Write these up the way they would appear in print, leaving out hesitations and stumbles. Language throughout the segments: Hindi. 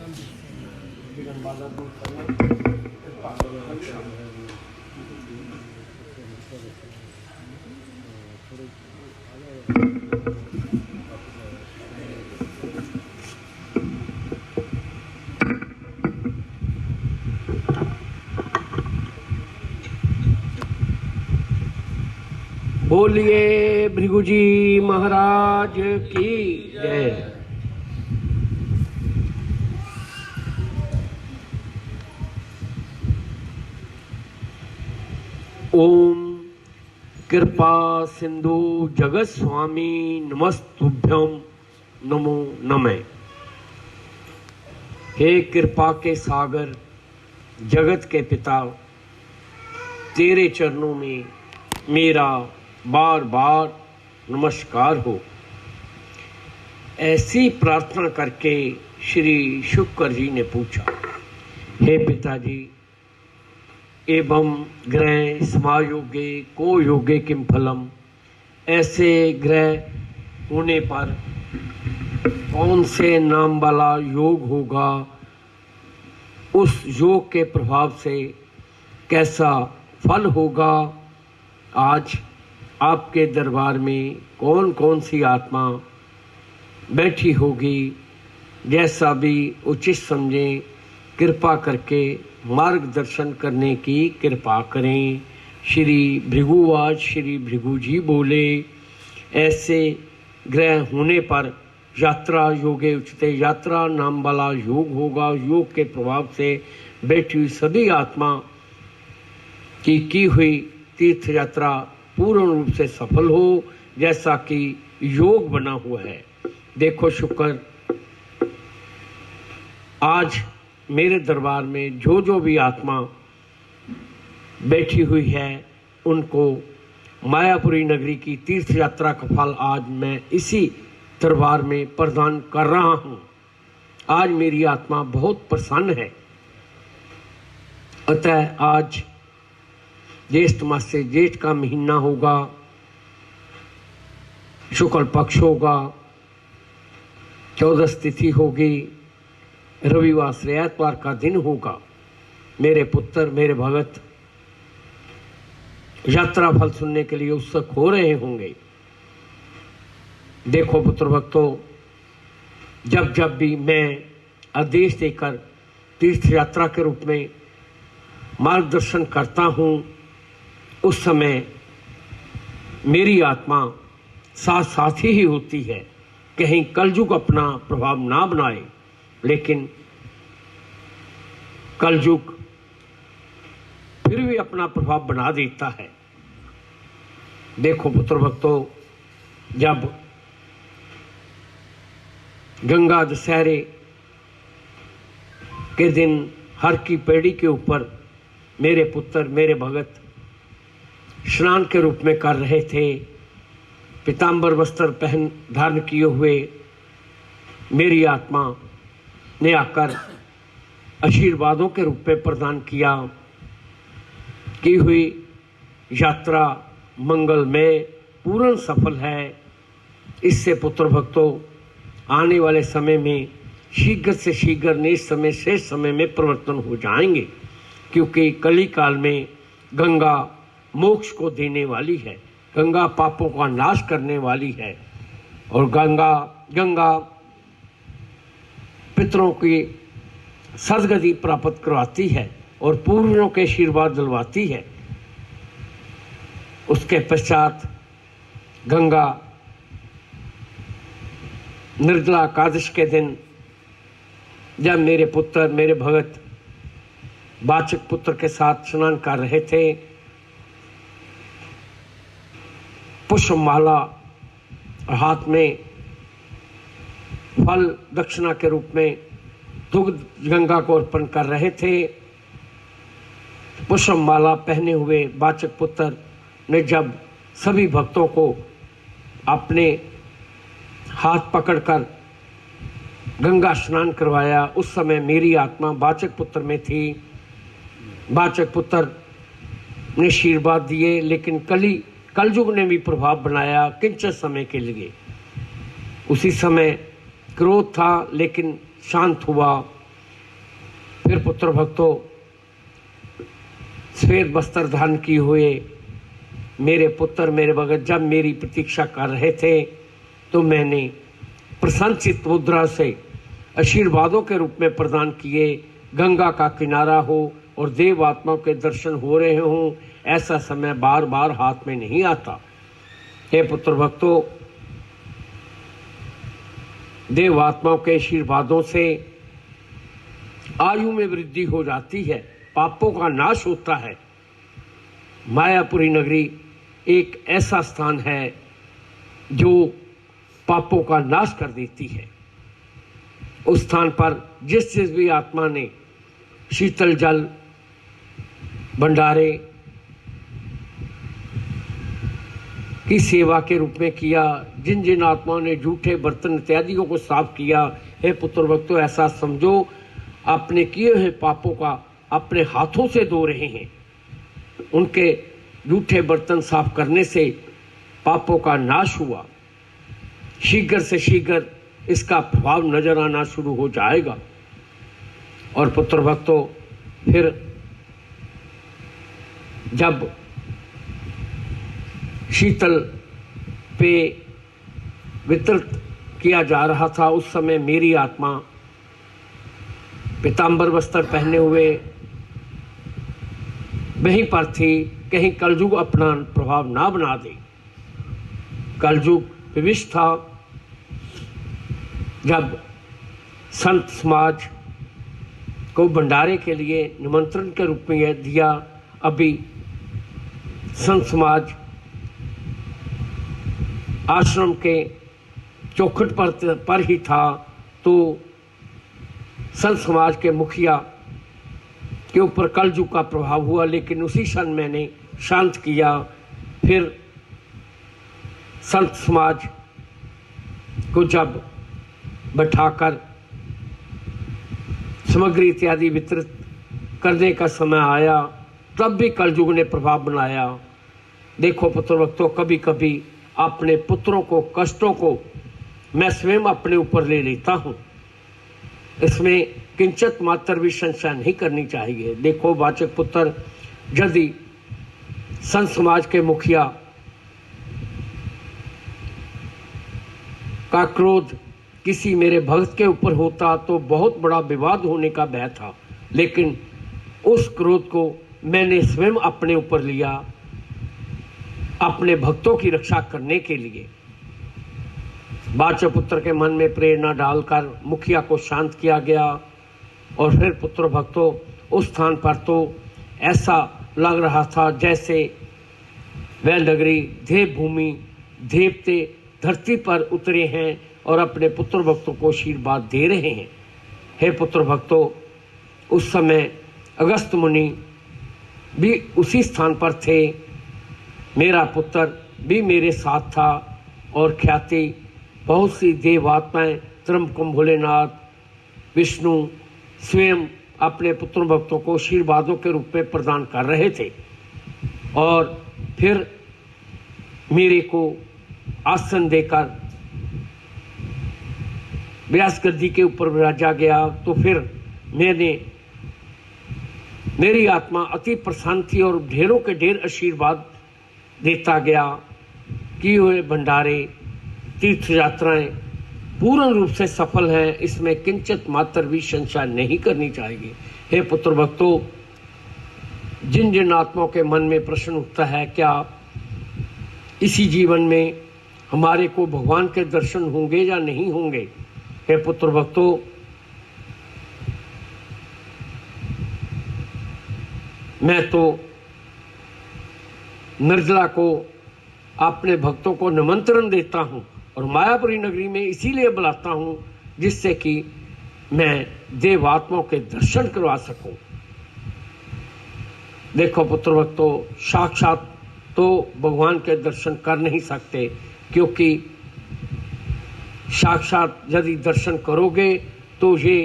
विघ्न बाधा दूर करना। बोलिए भृगुजी महाराज की जय। ओम कृपा सिंधु जगत स्वामी नमस्तुभ्यम नमो नमः। हे कृपा के सागर जगत के पिता, तेरे चरणों में मेरा बार बार नमस्कार हो। ऐसी प्रार्थना करके श्री शुक्र जी ने पूछा, हे पिताजी, एवं ग्रह समायोगे को योगे किम फलम, ऐसे ग्रह होने पर कौन से नाम वाला योग होगा, उस योग के प्रभाव से कैसा फल होगा। आज आपके दरबार में कौन कौन सी आत्मा बैठी होगी, जैसा भी उचित समझें कृपा करके मार्गदर्शन करने की कृपा करें। श्री भृगुवाच श्री भृगु जी बोले, ऐसे ग्रह होने पर यात्रा योगे उचते, यात्रा नाम वाला योग होगा। योग के प्रभाव से बैठी हुई सभी आत्मा की हुई तीर्थ यात्रा पूर्ण रूप से सफल हो, जैसा कि योग बना हुआ है। देखो शुक्र, आज मेरे दरबार में जो जो भी आत्मा बैठी हुई है, उनको मायापुरी नगरी की तीर्थ यात्रा का फल आज मैं इसी दरबार में प्रदान कर रहा हूँ। आज मेरी आत्मा बहुत प्रसन्न है। अतः आज ज्येष्ठ मास से जेठ का महीना होगा, शुक्ल पक्ष होगा, 14 तिथि होगी, रविवार से एतवार का दिन होगा। मेरे पुत्र मेरे भगत यात्रा फल सुनने के लिए उत्सुक हो रहे होंगे। देखो पुत्र भक्तों, जब जब भी मैं आदेश देकर तीर्थ यात्रा के रूप में मार्गदर्शन करता हूँ, उस समय मेरी आत्मा साथ साथ ही होती है। कहीं कलयुग अपना प्रभाव ना बनाए, लेकिन कलयुग फिर भी अपना प्रभाव बना देता है। देखो पुत्र भक्तों, जब गंगा दशहरे के दिन हर की पेड़ी के ऊपर मेरे पुत्र मेरे भगत स्नान के रूप में कर रहे थे, पीतांबर वस्त्र पहन धारण किए हुए मेरी आत्मा ने आकर आशीर्वादों के रूप में प्रदान किया की हुई यात्रा मंगलमय पूर्ण सफल है। इससे पुत्र भक्तों, आने वाले समय में शीघ्र से शीघ्र नेश समय शेष समय में परिवर्तन हो जाएंगे, क्योंकि कली काल में गंगा मोक्ष को देने वाली है, गंगा पापों का नाश करने वाली है, और गंगा पितरों की सदगति प्राप्त करवाती है और पूर्वजों के आशीर्वाद दिलवाती है। उसके पश्चात गंगा निर्जला एकादश के दिन जब मेरे पुत्र मेरे भगत वाचक पुत्र के साथ स्नान कर रहे थे, पुष्पमाला हाथ में फल दक्षिणा के रूप में दुग्ध गंगा को अर्पण कर रहे थे। पुष्पमाला पहने हुए वाचक पुत्र ने जब सभी भक्तों को अपने हाथ पकड़कर गंगा स्नान करवाया, उस समय मेरी आत्मा वाचक पुत्र में थी। वाचक पुत्र ने आशीर्वाद दिए, लेकिन कलयुग ने भी प्रभाव बनाया किंचित समय के लिए। उसी समय क्रोध था, लेकिन शांत हुआ। फिर पुत्र भक्तों, श्वेत वस्त्र धारण किए हुए मेरे पुत्र मेरे भगत जब मेरी प्रतीक्षा कर रहे थे तो मैंने प्रसन्नचित मुद्रा से आशीर्वादों के रूप में प्रदान किए। गंगा का किनारा हो और देव आत्माओं के दर्शन हो रहे हों, ऐसा समय बार बार हाथ में नहीं आता। हे पुत्र भक्तों, देव आत्माओं के आशीर्वादों से आयु में वृद्धि हो जाती है, पापों का नाश होता है। मायापुरी नगरी एक ऐसा स्थान है जो पापों का नाश कर देती है। उस स्थान पर जिस भी आत्मा ने शीतल जल, भंडारे की सेवा के रूप में किया, जिन जिन आत्माओं ने जूठे बर्तन इत्यादियों को साफ किया, हे पुत्र भक्तों, ऐसा समझो अपने किए हुए पापों का अपने हाथों से धो रहे हैं। उनके जूठे बर्तन साफ करने से पापों का नाश हुआ। शीघ्र से शीघ्र इसका प्रभाव नजर आना शुरू हो जाएगा। और पुत्र भक्तों, फिर जब शीतल पेय वितरित किया जा रहा था, उस समय मेरी आत्मा पीतांबर वस्त्र पहने हुए वहीं पर थी, कहीं कलयुग अपना प्रभाव ना बना दे। कलयुग विविश था। जब संत समाज को भंडारे के लिए निमंत्रण के रूप में यह दिया, अभी संत समाज आश्रम के चौखट पर ही था, तो संत समाज के मुखिया के ऊपर कलयुग का प्रभाव हुआ। लेकिन उसी क्षण मैंने शांत किया। फिर संत समाज को जब बैठाकर सामग्री इत्यादि वितरित करने का समय आया, तब भी कलयुग ने प्रभाव बनाया। देखो पुत्र भक्तों, कभी कभी अपने पुत्रों को, कष्टों को मैं स्वयं अपने ऊपर ले लेता हूँ। इसमें किंचित मात्र भी संशय नहीं करनी चाहिए। देखो वाचक पुत्र, यदि संत समाज के मुखिया का क्रोध किसी मेरे भक्त के ऊपर होता तो बहुत बड़ा विवाद होने का भय था, लेकिन उस क्रोध को मैंने स्वयं अपने ऊपर लिया, अपने भक्तों की रक्षा करने के लिए। वाचक पुत्र के मन में प्रेरणा डालकर मुखिया को शांत किया गया। और फिर पुत्र भक्तों, उस स्थान पर तो ऐसा लग रहा था जैसे वह नगरी देवभूमि, देवते धरती पर उतरे हैं और अपने पुत्र भक्तों को आशीर्वाद दे रहे हैं। हे पुत्र भक्तों, उस समय अगस्त मुनि भी उसी स्थान पर थे, मेरा पुत्र भी मेरे साथ था और ख्याति बहुत सी देवात्माएं, त्र्यंबकम भोलेनाथ, विष्णु स्वयं अपने पुत्र भक्तों को आशीर्वादों के रूप में प्रदान कर रहे थे। और फिर मेरे को आसन देकर व्यास गद्दी के ऊपर विराजा गया। तो फिर मेरी आत्मा अति प्रसन्न थी और ढेरों के ढेर आशीर्वाद देता गया। किए हुए भंडारे, तीर्थ यात्राएं पूर्ण रूप से सफल है, इसमें किंचित मात्र भी संशय नहीं करनी चाहिए। हे पुत्र भक्तों, जिन जिन आत्माओं के मन में प्रश्न उठता है क्या इसी जीवन में हमारे को भगवान के दर्शन होंगे या नहीं होंगे, हे पुत्र भक्तों, मैं तो निर्जला को अपने भक्तों को निमंत्रण देता हूं और मायापुरी नगरी में इसीलिए बुलाता हूं जिससे कि मैं देवात्माओं के दर्शन करवा सकूं। देखो पुत्र भक्तों, साक्षात तो भगवान के दर्शन कर नहीं सकते, क्योंकि साक्षात यदि दर्शन करोगे तो ये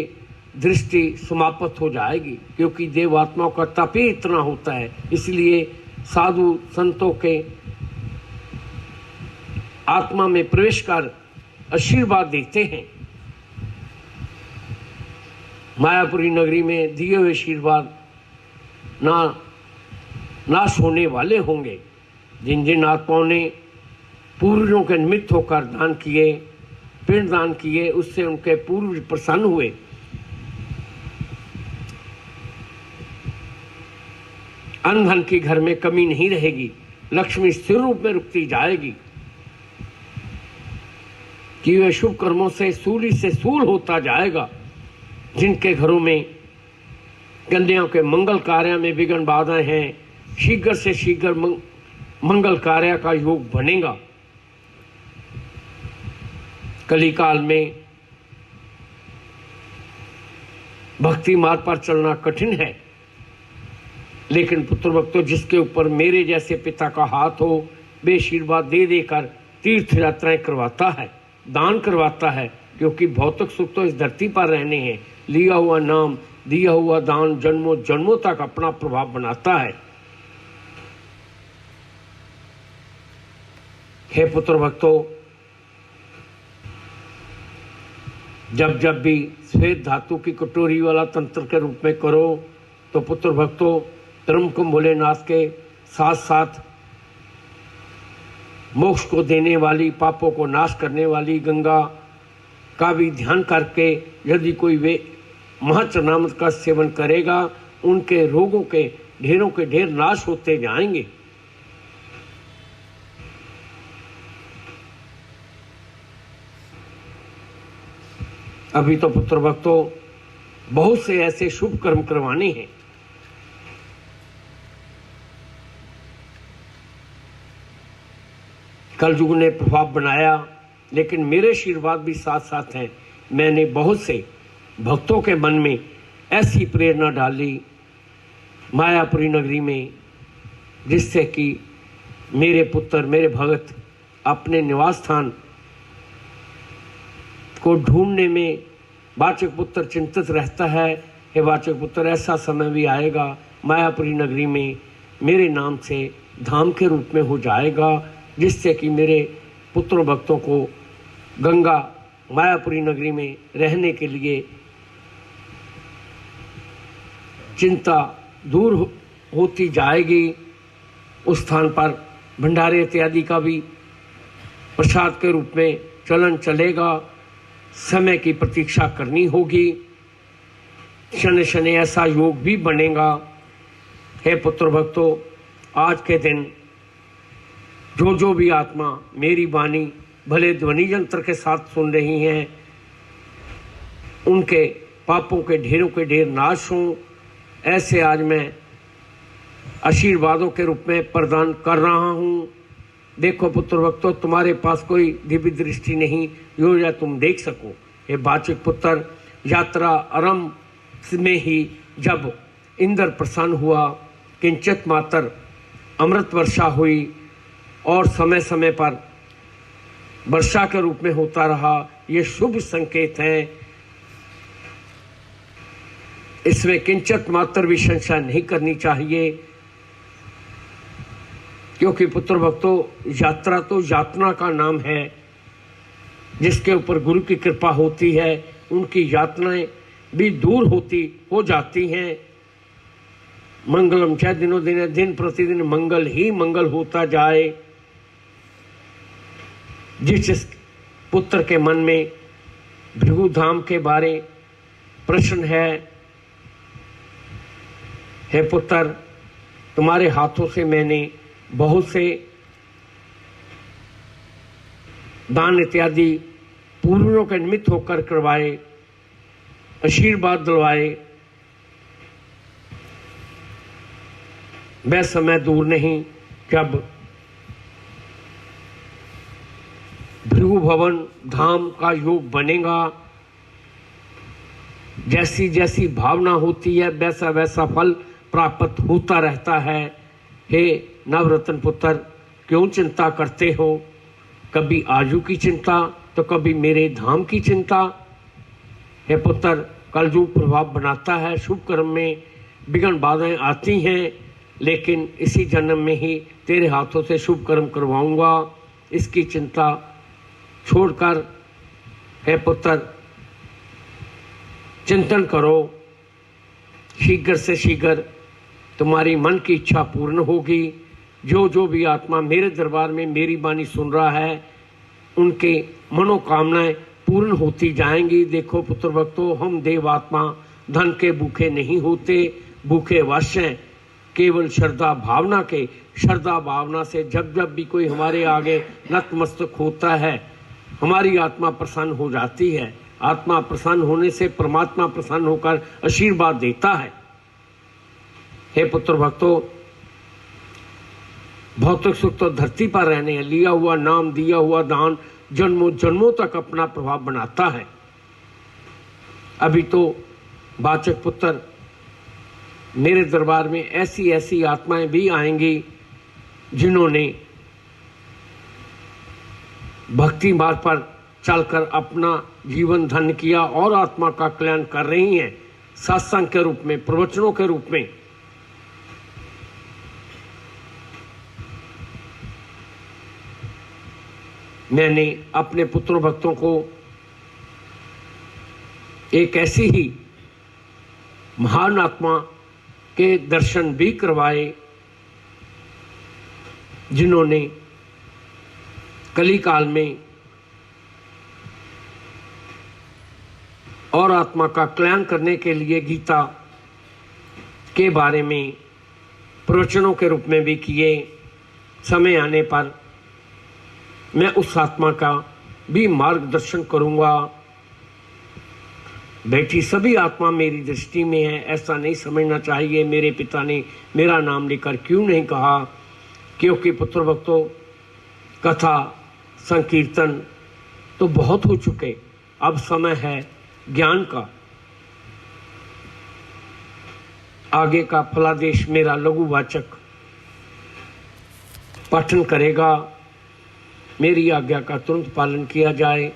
दृष्टि समाप्त हो जाएगी, क्योंकि देवात्माओं का तप ही इतना होता है। इसलिए साधु संतों के आत्मा में प्रवेश कर आशीर्वाद देते हैं। मायापुरी नगरी में दिए हुए आशीर्वाद नाश होने वाले होंगे। जिन जिन आत्माओं ने पूर्वजों के निमित्त होकर दान किए, पिंड दान किए, उससे उनके पूर्वज प्रसन्न हुए। अन्न धन की घर में कमी नहीं रहेगी, लक्ष्मी स्थिर रूप में रुकती जाएगी। कि वे शुभ कर्मों से सूल होता जाएगा। जिनके घरों में कन्याओं के मंगल कार्य में विघ्न बाधाएं हैं, शीघ्र से शीघ्र मंगल कार्य का योग बनेगा। कलिकाल में भक्ति मार्ग पर चलना कठिन है, लेकिन पुत्र भक्तों, जिसके ऊपर मेरे जैसे पिता का हाथ हो, वे आशीर्वाद दे देकर तीर्थ यात्राएं करवाता है, दान करवाता है। क्योंकि भौतिक सुख तो इस धरती पर रहने हैं, लिया हुआ नाम, दिया हुआ दान जन्मों जन्मों तक अपना प्रभाव बनाता है। हे पुत्र भक्तों, जब जब भी श्वेत धातु की कटोरी वाला तंत्र के रूप में करो, तो पुत्र भक्तों, त्र्यंबक भोलेनाथ के साथ साथ मोक्ष को देने वाली, पापों को नाश करने वाली गंगा का भी ध्यान करके यदि कोई वे महाचरणामृत का सेवन करेगा, उनके रोगों के ढेर नाश होते जाएंगे। अभी तो पुत्र भक्तों, बहुत से ऐसे शुभ कर्म करवाने हैं। कलयुग ने प्रभाव बनाया, लेकिन मेरे आशीर्वाद भी साथ साथ हैं। मैंने बहुत से भक्तों के मन में ऐसी प्रेरणा डाली मायापुरी नगरी में, जिससे कि मेरे पुत्र, मेरे भगत अपने निवास स्थान को ढूंढने में वाचक पुत्र चिंतित रहता है। हे वाचक पुत्र, ऐसा समय भी आएगा, मायापुरी नगरी में मेरे नाम से धाम के रूप में हो जाएगा, जिससे कि मेरे पुत्र भक्तों को गंगा मायापुरी नगरी में रहने के लिए चिंता दूर होती जाएगी। उस स्थान पर भंडारे इत्यादि का भी प्रसाद के रूप में चलन चलेगा। समय की प्रतीक्षा करनी होगी। शनि शनि ऐसा योग भी बनेगा। हे पुत्र भक्तों, आज के दिन जो भी आत्मा मेरी वाणी भले ध्वनि यंत्र के साथ सुन रही हैं, उनके पापों के ढेर नाश हों, ऐसे आज मैं आशीर्वादों के रूप में प्रदान कर रहा हूँ। देखो पुत्र भक्तों, तुम्हारे पास कोई दिव्य दृष्टि नहीं जो या तुम देख सको। हे वाचक पुत्र, यात्रा आरंभ में ही जब इंद्र प्रसन्न हुआ, किंचित मात्र अमृत वर्षा हुई और समय समय पर वर्षा के रूप में होता रहा। ये शुभ संकेत हैं, इसमें किंचित मात्र भी संशय नहीं करनी चाहिए। क्योंकि पुत्र भक्तों, यात्रा तो यातना का नाम है। जिसके ऊपर गुरु की कृपा होती है, उनकी यातनाएं भी दूर हो जाती हैं। मंगलम चाहे दिनों दिन प्रतिदिन मंगल ही मंगल होता जाए। जिस पुत्र के मन में भृगु धाम के बारे प्रश्न है, हे पुत्र, तुम्हारे हाथों से मैंने बहुत से दान इत्यादि पूर्वजों के निमित्त होकर करवाए, आशीर्वाद दिलवाए। वह समय दूर नहीं जब भृगु भवन धाम का योग बनेगा। जैसी जैसी भावना होती है, वैसा वैसा फल प्राप्त होता रहता है। हे नवरत्न पुत्र, क्यों चिंता करते हो? कभी आजू की चिंता तो कभी मेरे धाम की चिंता। हे पुत्र, कलयुग प्रभाव बनाता है। शुभ कर्म में विघ्न बाधाएं आती हैं, लेकिन इसी जन्म में ही तेरे हाथों से शुभ कर्म करवाऊंगा। इसकी चिंता छोड़कर हे पुत्र, चिंतन करो, शीघ्र से शीघ्र तुम्हारी मन की इच्छा पूर्ण होगी। जो जो भी आत्मा मेरे दरबार में मेरी वाणी सुन रहा है, उनके मनोकामनाएं पूर्ण होती जाएंगी। देखो पुत्र भक्तों, हम देव आत्मा धन के भूखे नहीं होते, भूखे वश हैं केवल श्रद्धा भावना के। श्रद्धा भावना से जब जब भी कोई हमारे आगे नतमस्तक होता है, हमारी आत्मा प्रसन्न हो जाती है। आत्मा प्रसन्न होने से परमात्मा प्रसन्न होकर आशीर्वाद देता है। हे पुत्र भक्तों, भौतिक सुख तो धरती पर रहने हैं, लिया हुआ नाम, दिया हुआ दान जन्मों जन्मों तक अपना प्रभाव बनाता है। अभी तो वाचक पुत्र मेरे दरबार में ऐसी ऐसी आत्माएं भी आएंगी जिन्होंने भक्ति मार्ग पर चलकर अपना जीवन धन्य किया और आत्मा का कल्याण कर रही हैं, सत्संग के रूप में, प्रवचनों के रूप में। मैंने अपने पुत्र भक्तों को एक ऐसी ही महान आत्मा के दर्शन भी करवाए जिन्होंने कलिकाल में और आत्मा का कल्याण करने के लिए गीता के बारे में प्रवचनों के रूप में भी किए। समय आने पर मैं उस आत्मा का भी मार्गदर्शन करूंगा। बेटी, सभी आत्मा मेरी दृष्टि में है, ऐसा नहीं समझना चाहिए मेरे पिता ने मेरा नाम लेकर क्यों नहीं कहा। क्योंकि पुत्र भक्तों, कथा संकीर्तन तो बहुत हो चुके, अब समय है ज्ञान का। आगे का फलादेश मेरा लघुवाचक पठन करेगा, मेरी आज्ञा का तुरंत पालन किया जाए।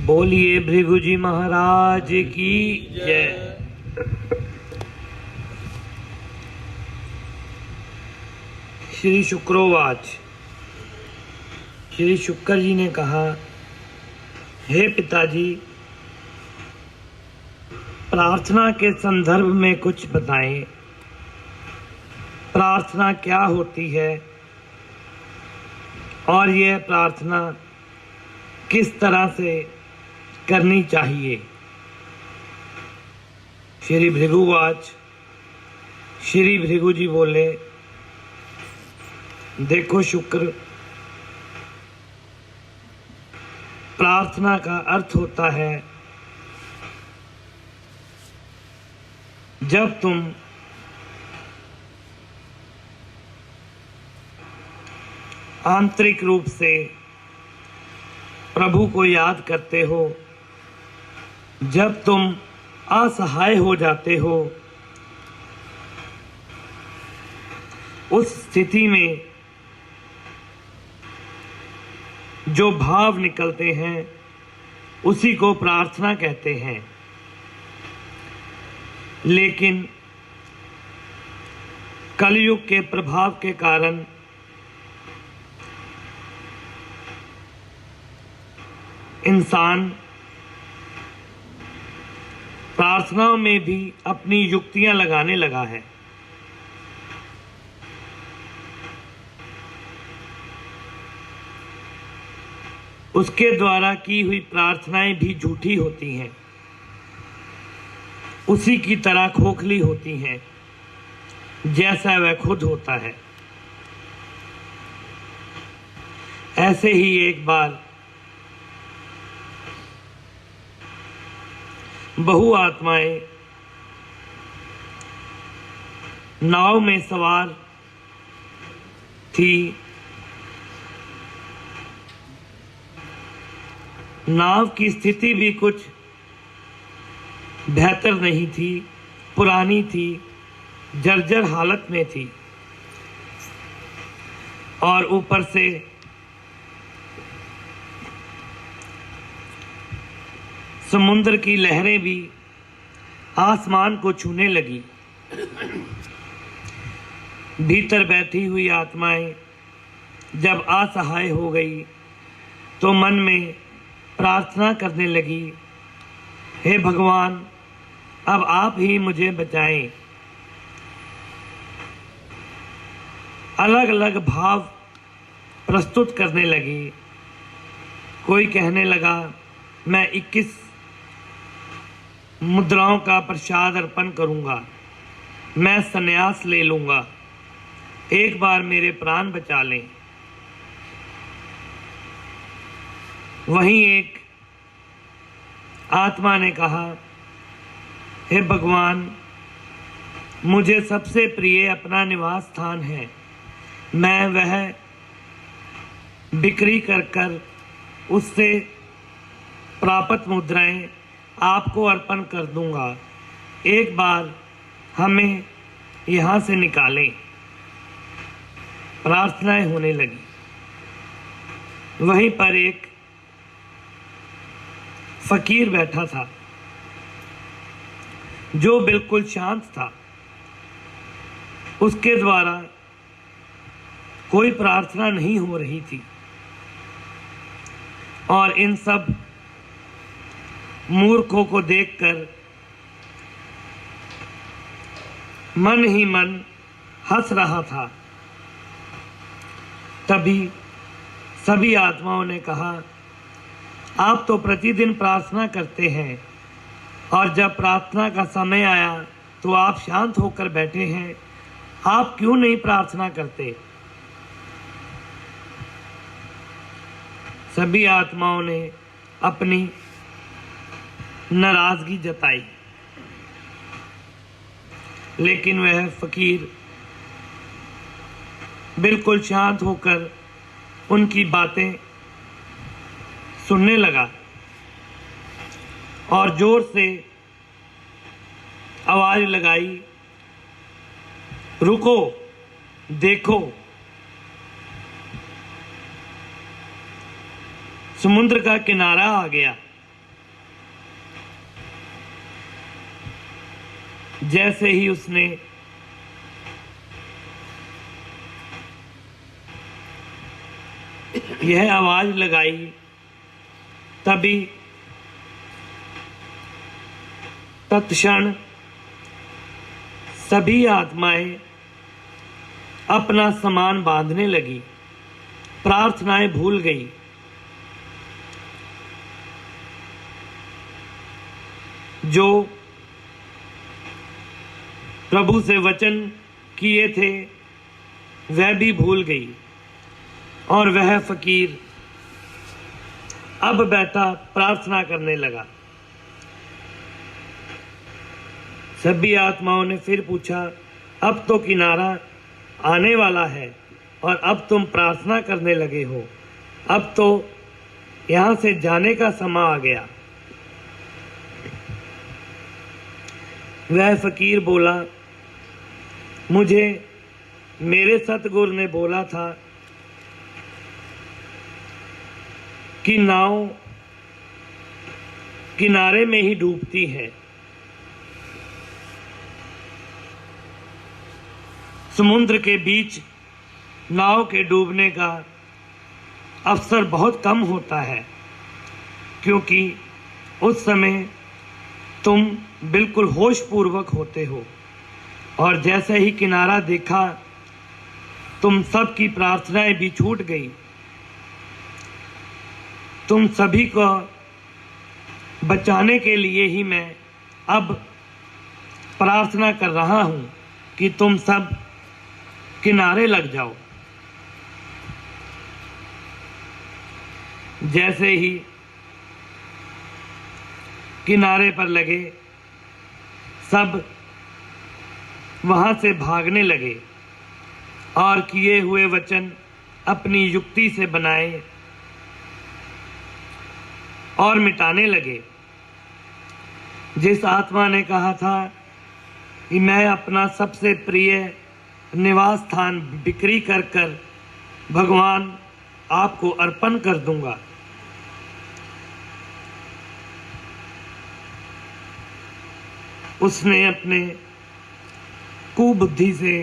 बोलिए भृगु जी महाराज की जय। श्री शुक्रोवाच। श्री शुक्र जी ने कहा, हे पिताजी, प्रार्थना के संदर्भ में कुछ बताएं। प्रार्थना क्या होती है और यह प्रार्थना किस तरह से करनी चाहिए। श्री भृगुवाच। श्री भृगु जी बोले, देखो शुक्र, प्रार्थना का अर्थ होता है जब तुम आंतरिक रूप से प्रभु को याद करते हो, जब तुम असहाय हो जाते हो, उस स्थिति में जो भाव निकलते हैं उसी को प्रार्थना कहते हैं। लेकिन कलयुग के प्रभाव के कारण इंसान प्रार्थनाओं में भी अपनी युक्तियां लगाने लगा है। उसके द्वारा की हुई प्रार्थनाएं भी झूठी होती हैं, उसी की तरह खोखली होती हैं जैसा वह खुद होता है। ऐसे ही एक बार बहु आत्माएं नाव में सवार थी। नाव की स्थिति भी कुछ बेहतर नहीं थी, पुरानी थी, जर्जर हालत में थी और ऊपर से समुद्र की लहरें भी आसमान को छूने लगी। भीतर बैठी हुई आत्माएं जब असहाय हो गई तो मन में प्रार्थना करने लगी, हे भगवान, अब आप ही मुझे बचाएं। अलग अलग भाव प्रस्तुत करने लगी। कोई कहने लगा, मैं 21 मुद्राओं का प्रसाद अर्पण करूंगा, मैं संन्यास ले लूंगा, एक बार मेरे प्राण बचा लें। वहीं एक आत्मा ने कहा, हे भगवान, मुझे सबसे प्रिय अपना निवास स्थान है, मैं वह बिक्री कर कर उससे प्राप्त मुद्राएं आपको अर्पण कर दूंगा, एक बार हमें यहाँ से निकालें। प्रार्थनाएं होने लगी। वहीं पर एक फकीर बैठा था जो बिल्कुल शांत था। उसके द्वारा कोई प्रार्थना नहीं हो रही थी और इन सब मूर्खों को देखकर मन ही मन हंस रहा था। तभी सभी आत्माओं ने कहा, आप तो प्रतिदिन प्रार्थना करते हैं और जब प्रार्थना का समय आया तो आप शांत होकर बैठे हैं, आप क्यों नहीं प्रार्थना करते? सभी आत्माओं ने अपनी नाराजगी जताई, लेकिन वह फकीर बिल्कुल शांत होकर उनकी बातें सुनने लगा और जोर से आवाज लगाई, रुको, देखो, समुद्र का किनारा आ गया। जैसे ही उसने यह आवाज लगाई, तभी तत्क्षण सभी आत्माएं अपना सामान बांधने लगी, प्रार्थनाएं भूल गई। जो प्रभु से वचन किए थे वह भी भूल गई और वह फकीर अब बैठा प्रार्थना करने लगा। सभी आत्माओं ने फिर पूछा, अब तो किनारा आने वाला है और अब तुम प्रार्थना करने लगे हो, अब तो यहां से जाने का समय आ गया। वह फकीर बोला, मुझे मेरे सतगुरु ने बोला था कि नाव किनारे में ही डूबती है। समुद्र के बीच नाव के डूबने का अवसर बहुत कम होता है, क्योंकि उस समय तुम बिल्कुल होशपूर्वक होते हो और जैसे ही किनारा देखा तुम सबकी प्रार्थनाएं भी छूट गई। तुम सभी को बचाने के लिए ही मैं अब प्रार्थना कर रहा हूं कि तुम सब किनारे लग जाओ। जैसे ही किनारे पर लगे, सब वहां से भागने लगे और किए हुए वचन अपनी युक्ति से बनाए और मिटाने लगे। जिस आत्मा ने कहा था कि मैं अपना सबसे प्रिय निवास स्थान बिक्री कर कर भगवान आपको अर्पण कर दूंगा, उसने अपने कुबुद्धि से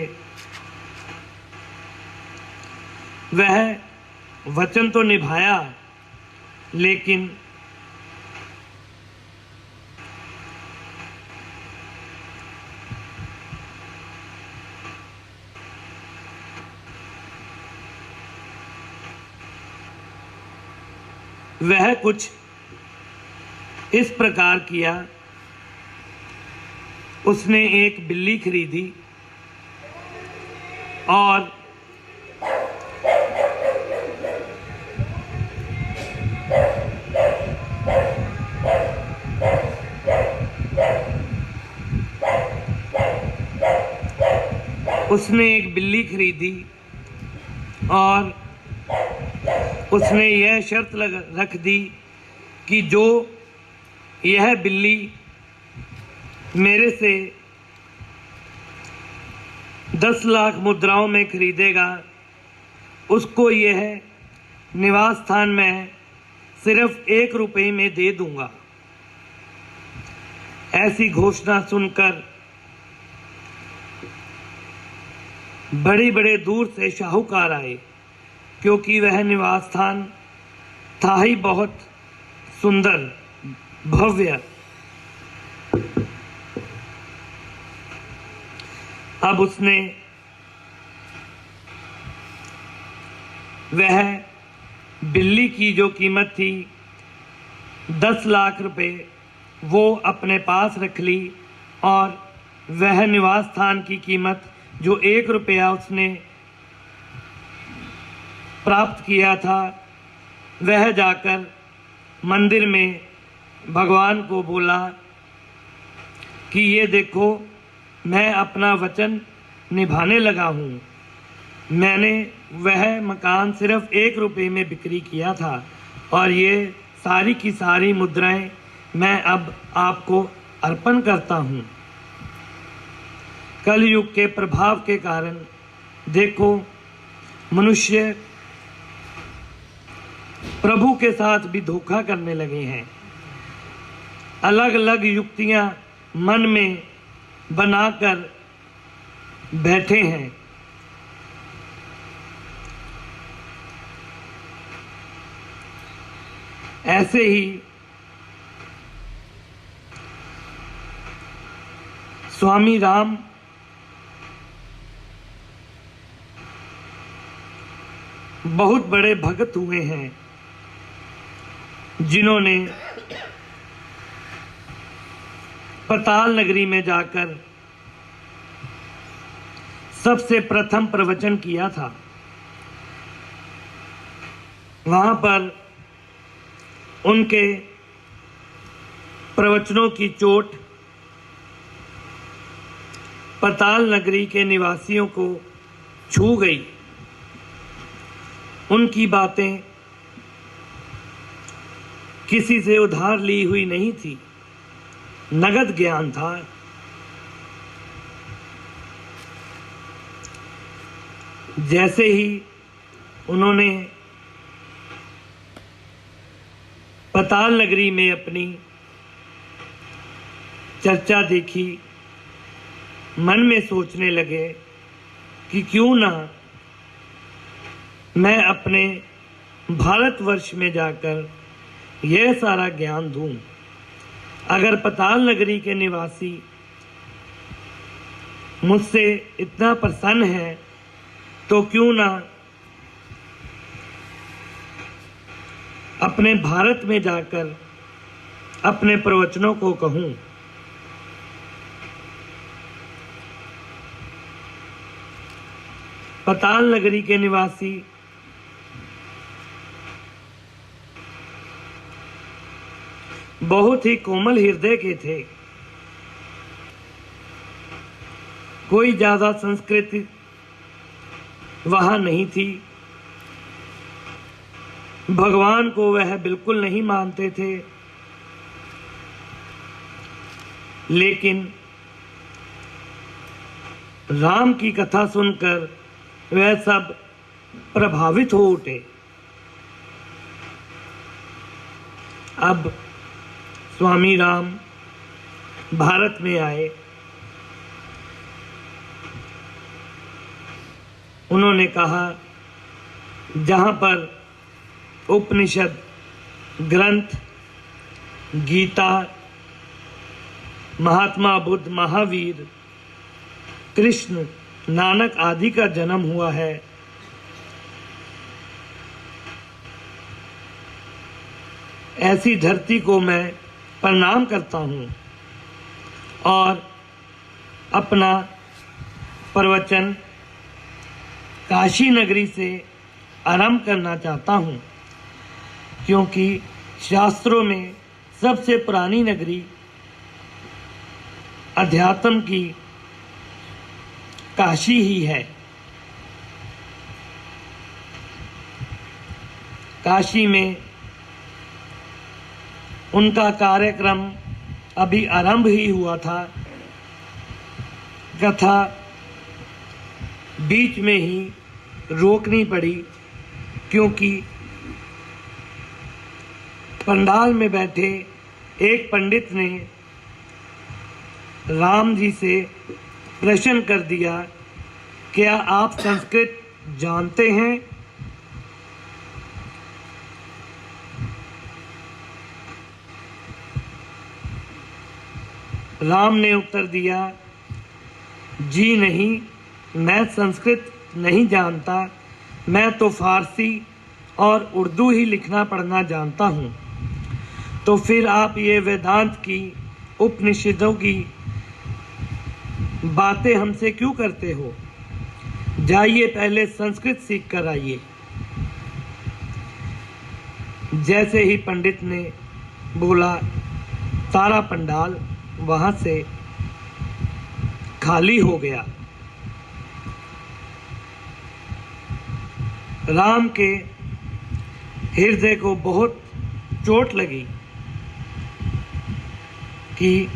वह वचन तो निभाया, लेकिन वह कुछ इस प्रकार किया। उसने एक बिल्ली खरीदी और उसने यह शर्त रख दी कि जो यह बिल्ली मेरे से 10 लाख मुद्राओं में खरीदेगा, उसको यह निवास स्थान मैं सिर्फ 1 रुपये में दे दूंगा। ऐसी घोषणा सुनकर बड़े बड़े दूर से शाहूकार आए, क्योंकि वह निवास स्थान था ही बहुत सुंदर भव्य। अब उसने वह बिल्ली की जो कीमत थी 10 लाख रुपए, वो अपने पास रख ली और वह निवास स्थान की कीमत जो 1 रुपया उसने प्राप्त किया था, वह जाकर मंदिर में भगवान को बोला कि ये देखो, मैं अपना वचन निभाने लगा हूँ। मैंने वह मकान सिर्फ 1 रुपये में बिक्री किया था और ये सारी की सारी मुद्राएं मैं अब आपको अर्पण करता हूँ। कलयुग के प्रभाव के कारण देखो, मनुष्य प्रभु के साथ भी धोखा करने लगे हैं। अलग अलग युक्तियां मन में बनाकर बैठे हैं। ऐसे ही स्वामी राम बहुत बड़े भक्त हुए हैं, जिन्होंने पताल नगरी में जाकर सबसे प्रथम प्रवचन किया था। वहां पर उनके प्रवचनों की चोट पताल नगरी के निवासियों को छू गई। उनकी बातें किसी से उधार ली हुई नहीं थी, नगद ज्ञान था। जैसे ही उन्होंने पताल नगरी में अपनी चर्चा देखी, मन में सोचने लगे कि क्यों ना मैं अपने भारतवर्ष में जाकर यह सारा ज्ञान दूं। अगर पताल नगरी के निवासी मुझसे इतना प्रसन्न है, तो क्यों ना अपने भारत में जाकर अपने प्रवचनों को कहूं। पताल नगरी के निवासी बहुत ही कोमल हृदय के थे। कोई ज्यादा संस्कृति वहां नहीं थी। भगवान को वह बिल्कुल नहीं मानते थे, लेकिन राम की कथा सुनकर वह सब प्रभावित हो उठे। अब स्वामी राम भारत में आए। उन्होंने कहा, जहाँ पर उपनिषद ग्रंथ, गीता, महात्मा बुद्ध, महावीर, कृष्ण, नानक आदि का जन्म हुआ है। ऐसी धरती को मैं प्रणाम करता हूँ और अपना प्रवचन काशी नगरी से आरंभ करना चाहता हूँ, क्योंकि शास्त्रों में सबसे पुरानी नगरी अध्यात्म की काशी ही है। काशी में उनका कार्यक्रम अभी आरंभ ही हुआ था। कथा बीच में ही रोकनी पड़ी, क्योंकि पंडाल में बैठे एक पंडित ने राम जी से प्रश्न कर दिया, क्या आप संस्कृत जानते हैं? राम ने उत्तर दिया, जी नहीं, मैं संस्कृत नहीं जानता, मैं तो फारसी और उर्दू ही लिखना पढ़ना जानता हूँ। तो फिर आप ये वेदांत की, उपनिषदों की बातें हमसे क्यों करते हो? जाइए पहले संस्कृत सीख कर आइए। जैसे ही पंडित ने बोला, सारा पंडाल वहां से खाली हो गया। राम के हृदय को बहुत चोट लगी कि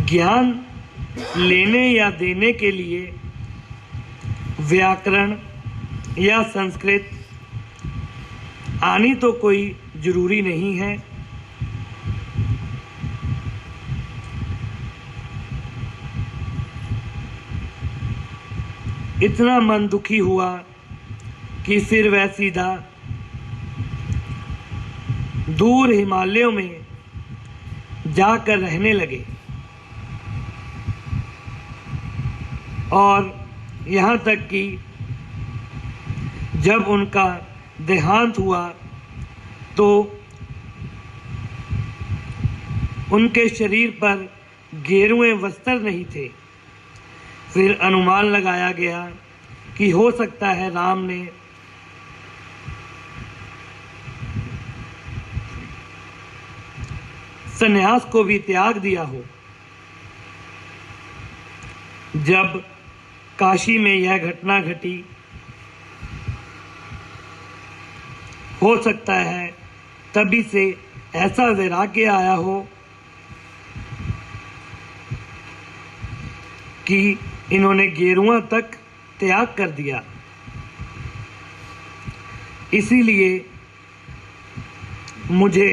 ज्ञान लेने या देने के लिए व्याकरण या संस्कृत आनी तो कोई जरूरी नहीं है। इतना मन दुखी हुआ कि फिर वह सीधा दूर हिमालयों में जाकर रहने लगे और यहाँ तक कि जब उनका देहांत हुआ तो उनके शरीर पर गेरुए वस्त्र नहीं थे। फिर अनुमान लगाया गया कि हो सकता है राम ने संन्यास को भी त्याग दिया हो। जब काशी में यह घटना घटी, हो सकता है तभी से ऐसा वैराग्य आया हो कि इन्होंने गेरुआ तक त्याग कर दिया। इसीलिए मुझे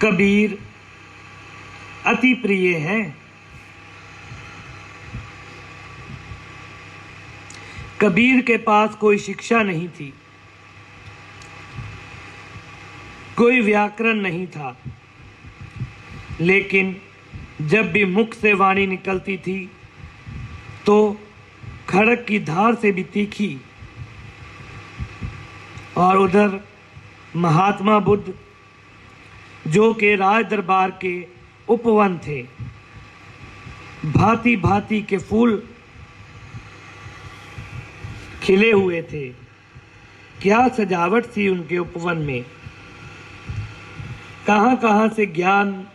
कबीर अति प्रिय हैं। कबीर के पास कोई शिक्षा नहीं थी, कोई व्याकरण नहीं था, लेकिन जब भी मुख से वाणी निकलती थी तो खड़क की धार से भी तीखी। और उधर महात्मा बुद्ध, जो के राज दरबार के उपवन थे, भांति भांति के फूल खिले हुए थे। क्या सजावट थी उनके उपवन में! कहां कहां से ज्ञान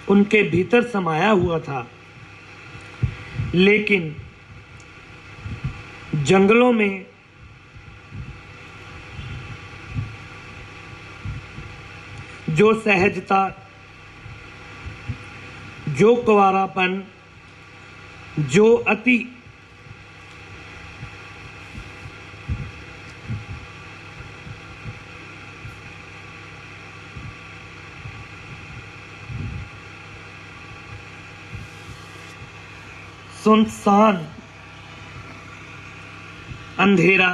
उनके भीतर समाया हुआ था। लेकिन जंगलों में जो सहजता, जो कुंवारापन, जो अति सुनसान अंधेरा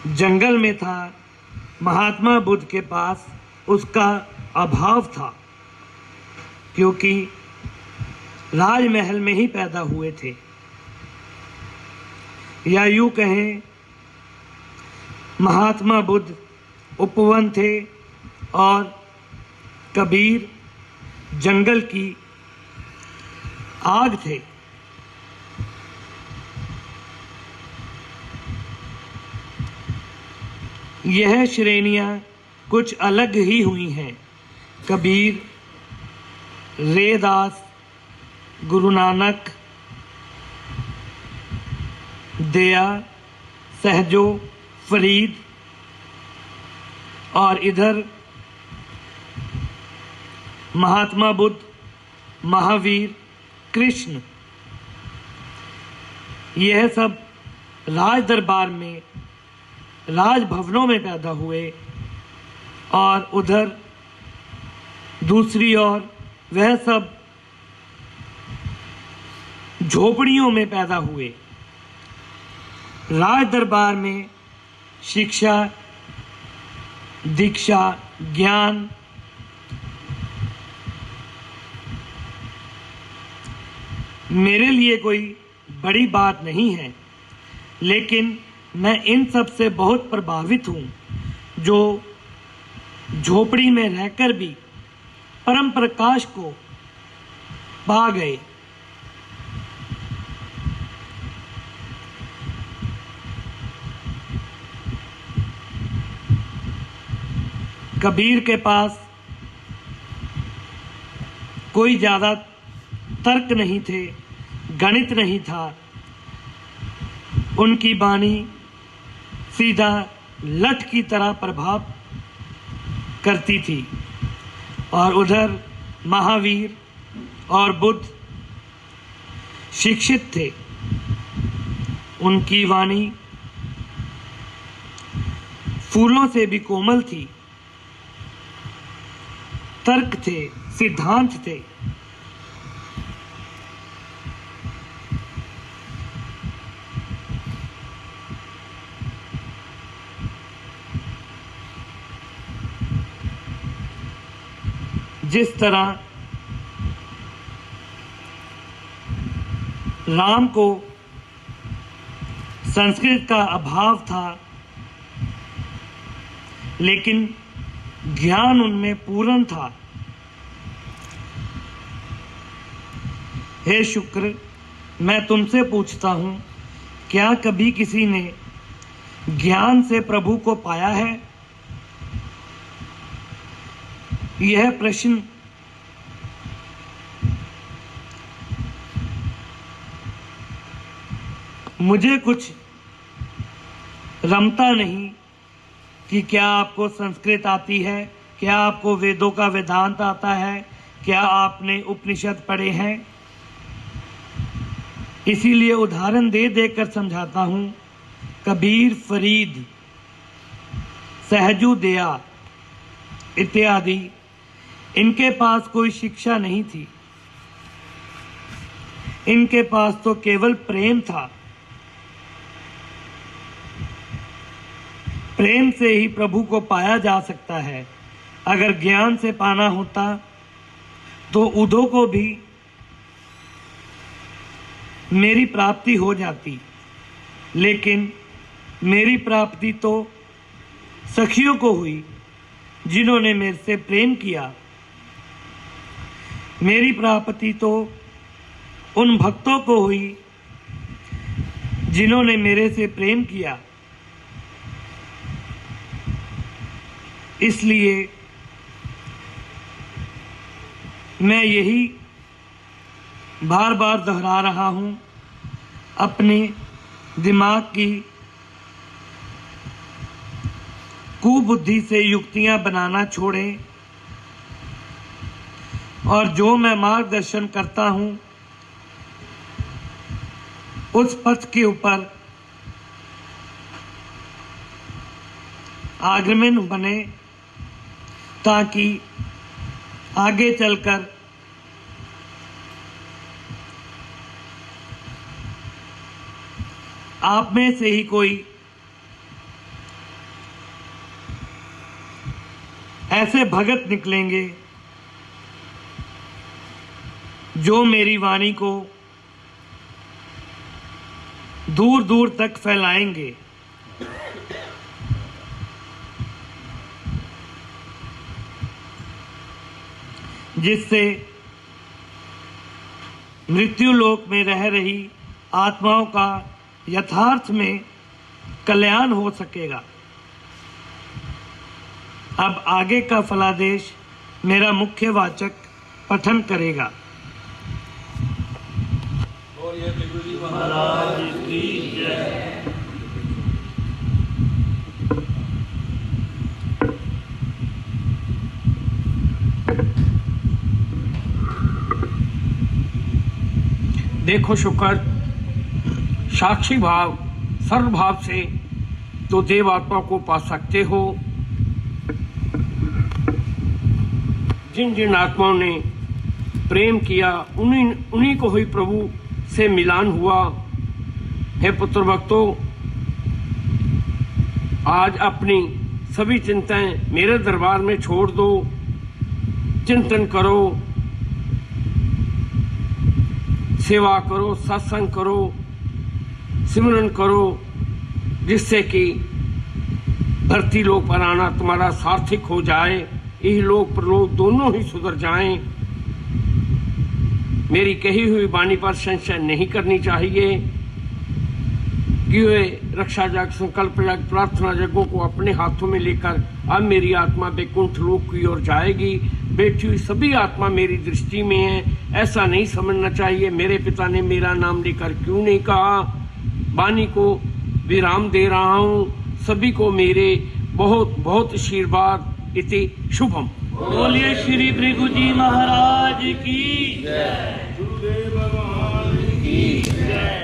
जंगल में था। महात्मा बुद्ध के पास उसका अभाव था, क्योंकि राजमहल में ही पैदा हुए थे, या यूं कहें महात्मा बुद्ध उपवन थे और कबीर जंगल की आग थे। यह श्रेणियां कुछ अलग ही हुई हैं। कबीर, रेदास, गुरु नानक, दया, सहजो, फरीद, और इधर महात्मा बुद्ध, महावीर, कृष्ण। यह सब राज दरबार में, राजभवनों में पैदा हुए, और उधर दूसरी ओर वह सब झोपड़ियों में पैदा हुए। राज दरबार में शिक्षा, दीक्षा, ज्ञान, मेरे लिए कोई बड़ी बात नहीं है, लेकिन मैं इन सब से बहुत प्रभावित हूँ जो झोपड़ी में रहकर भी परम प्रकाश को पा गए। कबीर के पास कोई ज़्यादा तर्क नहीं थे, गणित नहीं था। उनकी वाणी सीधा लठ की तरह प्रभाव करती थी, और उधर महावीर और बुद्ध शिक्षित थे। उनकी वाणी फूलों से भी कोमल थी। तर्क थे, सिद्धांत थे। जिस तरह राम को संस्कृत का अभाव था, लेकिन ज्ञान उनमें पूर्ण था। हे शुक्र, मैं तुमसे पूछता हूं, क्या कभी किसी ने ज्ञान से प्रभु को पाया है? यह प्रश्न मुझे कुछ रमता नहीं कि क्या आपको संस्कृत आती है, क्या आपको वेदों का वेदांत आता है, क्या आपने उपनिषद पढ़े हैं। इसीलिए उदाहरण दे देकर समझाता हूं। कबीर, फरीद, सहजू, दया इत्यादि, इनके पास कोई शिक्षा नहीं थी। इनके पास तो केवल प्रेम था। प्रेम से ही प्रभु को पाया जा सकता है। अगर ज्ञान से पाना होता तो उधो को भी मेरी प्राप्ति हो जाती, लेकिन मेरी प्राप्ति तो सखियों को हुई जिन्होंने मेरे से प्रेम किया। मेरी प्राप्ति तो उन भक्तों को हुई जिन्होंने मेरे से प्रेम किया। इसलिए मैं यही बार बार दोहरा रहा हूं, अपने दिमाग की कुबुद्धि से युक्तियां बनाना छोड़ें, और जो मैं मार्गदर्शन करता हूं उस पथ के ऊपर आग्रमण बने, ताकि आगे चलकर आप में से ही कोई ऐसे भगत निकलेंगे जो मेरी वाणी को दूर दूर तक फैलाएंगे। जिससे मृत्यु लोक में रह रही आत्माओं का यथार्थ में कल्याण हो सकेगा। अब आगे का फलादेश मेरा मुख्य वाचक पठन करेगा। महाराज की जय। देखो शुक्र, साक्षी भाव सर्वभाव से तो देव आत्मा को पा सकते हो। जिन जिन आत्माओं ने प्रेम किया उन्हीं को ही प्रभु से मिलान हुआ। हे पुत्र भक्तों, आज अपनी सभी चिंताएं मेरे दरबार में छोड़ दो। चिंतन करो, सेवा करो, सत्संग करो, सिमरन करो, जिससे कि धरती लोक पर आना तुम्हारा सार्थक हो जाए। यही लोक परलोक दोनों ही सुधर जाएं। मेरी कही हुई वाणी पर संशय नहीं करनी चाहिए कि वे रक्षा जग, संकल्प जग, प्रार्थना जगों को अपने हाथों में लेकर अब मेरी आत्मा वैकुंठ लोक की ओर जाएगी। बैठी हुई सभी आत्मा मेरी दृष्टि में है, ऐसा नहीं समझना चाहिए। मेरे पिता ने मेरा नाम लेकर क्यों नहीं कहा। वाणी को विराम दे रहा हूँ। सभी को मेरे बहुत बहुत आशीर्वाद। इति शुभम। बोलिए श्री भृगु जी महाराज की जय। गुरुदेव भगवान की जय।